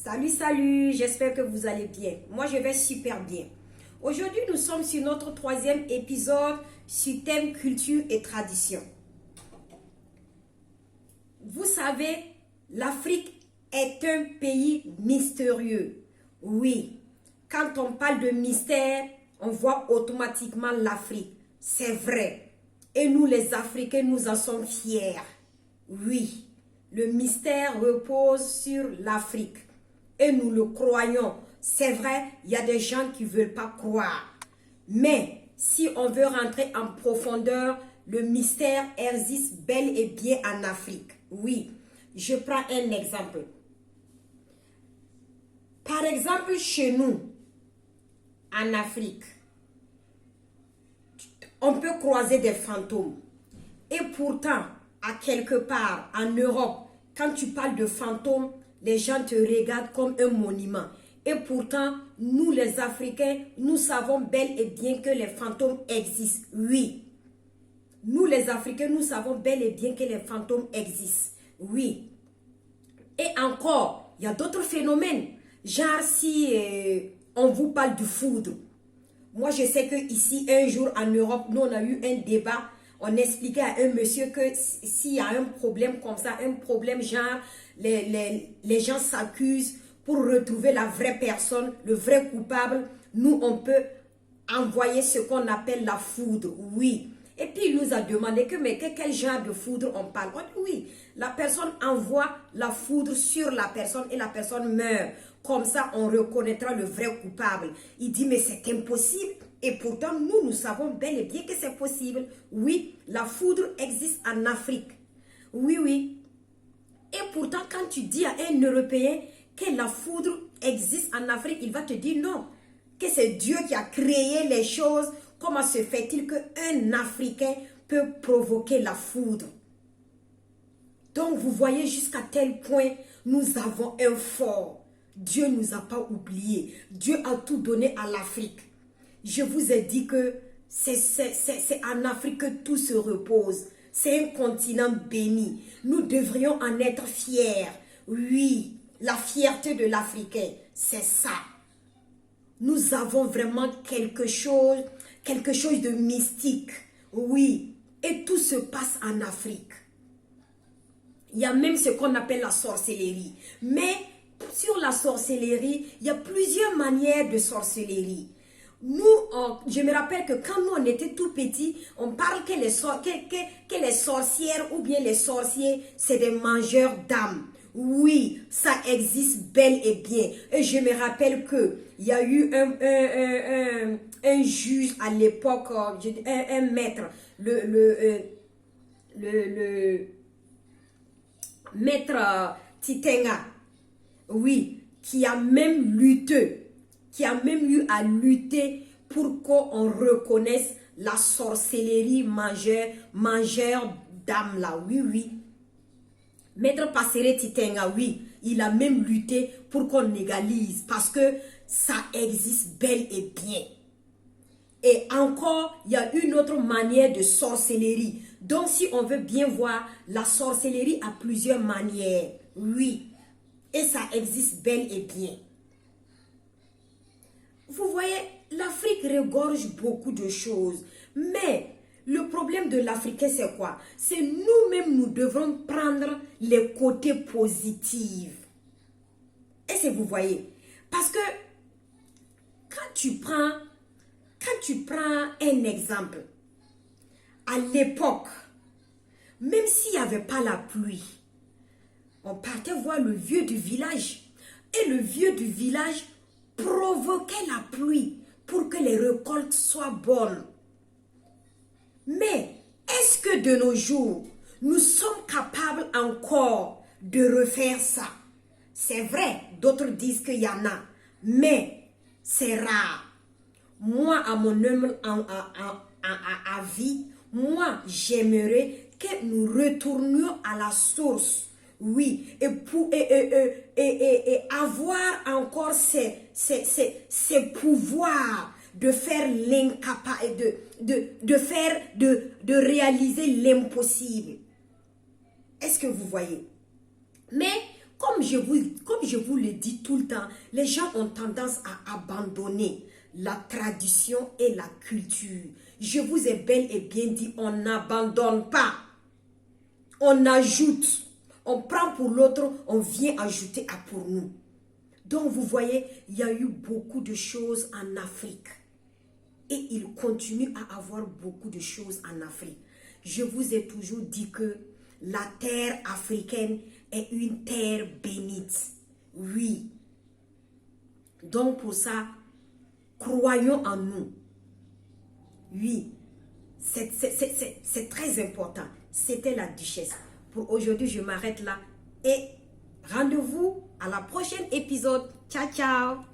Salut, j'espère que vous allez bien. Moi, je vais super bien. Aujourd'hui, nous sommes sur notre troisième épisode sur thème culture et tradition. Vous savez, l'Afrique est un pays mystérieux. Oui, quand on parle de mystère, on voit automatiquement l'Afrique. C'est vrai. Et nous, les Africains, nous en sommes fiers. Oui, le mystère repose sur l'Afrique. Et nous le croyons. C'est vrai, il y a des gens qui ne veulent pas croire. Mais si on veut rentrer en profondeur, le mystère existe bel et bien en Afrique. Oui, je prends un exemple. Par exemple, chez nous, en Afrique, on peut croiser des fantômes. Et pourtant, à quelque part, en Europe, quand tu parles de fantômes, les gens te regardent comme un monument. Et pourtant, nous les Africains, nous savons bel et bien que les fantômes existent. Oui. Nous les Africains, nous savons bel et bien que les fantômes existent. Oui. Et encore, il y a d'autres phénomènes. Genre si on vous parle du foudre. Moi, je sais que ici, un jour en Europe, nous on a eu un débat. On expliquait à un monsieur que s'il y a un problème comme ça, un problème genre, les gens s'accusent pour retrouver la vraie personne, le vrai coupable. Nous, on peut envoyer ce qu'on appelle la foudre, oui. Et puis, il nous a demandé quel genre de foudre on parle. On dit oui, la personne envoie la foudre sur la personne et la personne meurt. Comme ça, on reconnaîtra le vrai coupable. Il dit, mais c'est impossible. Et pourtant, nous savons bel et bien que c'est possible. Oui, la foudre existe en Afrique. Oui. Et pourtant, quand tu dis à un Européen que la foudre existe en Afrique, il va te dire non. Que c'est Dieu qui a créé les choses. Comment se fait-il qu'un Africain peut provoquer la foudre? Donc, vous voyez jusqu'à tel point, nous avons un fort. Dieu ne nous a pas oubliés. Dieu a tout donné à l'Afrique. Je vous ai dit que c'est en Afrique que tout se repose. C'est un continent béni. Nous devrions en être fiers. Oui, la fierté de l'Africain, c'est ça. Nous avons vraiment quelque chose de mystique. Oui, et tout se passe en Afrique. Il y a même ce qu'on appelle la sorcellerie. Mais sur la sorcellerie, il y a plusieurs manières de sorcellerie. Nous, je me rappelle que quand nous on était tout petits, on parle que les sorcières ou bien les sorciers, c'est des mangeurs d'âmes. Oui, ça existe bel et bien. Et je me rappelle que il y a eu un juge à l'époque, un maître, le maître Titenga, oui, qui a même eu à lutter pour qu'on reconnaisse la sorcellerie mangeur d'âme là, oui. Maître Passeret Titenga, oui, il a même lutté pour qu'on légalise parce que ça existe bel et bien. Et encore, il y a une autre manière de sorcellerie. Donc, si on veut bien voir, la sorcellerie a plusieurs manières. Oui. Et ça existe bel et bien. Vous voyez, l'Afrique regorge beaucoup de choses. Mais le problème de l'Africain, c'est quoi? C'est nous-mêmes, nous devons prendre les côtés positifs. Est-ce que vous voyez? Parce que quand tu prends un exemple, à l'époque, même s'il n'y avait pas la pluie, on partait voir le vieux du village. Et le vieux du village provoquait la pluie pour que les récoltes soient bonnes. Mais est-ce que de nos jours, nous sommes capables encore de refaire ça? C'est vrai, d'autres disent qu'il y en a, mais c'est rare. Moi, à mon humble avis, moi, j'aimerais que nous retournions à la source. Oui, et avoir encore ces pouvoirs de faire l'incapable, de réaliser l'impossible. Est-ce que vous voyez? Mais comme je vous le dis tout le temps, les gens ont tendance à abandonner la tradition et la culture. Je vous ai bel et bien dit, on n'abandonne pas. On ajoute. On prend pour l'autre, on vient ajouter à pour nous. Donc vous voyez, il y a eu beaucoup de choses en Afrique. Et il continue à avoir beaucoup de choses en Afrique. Je vous ai toujours dit que la terre africaine est une terre bénite. Oui. Donc pour ça, croyons en nous. Oui. C'est très important. C'était la duchesse. Pour aujourd'hui, je m'arrête là. Et rendez-vous à la prochaine épisode. Ciao, ciao.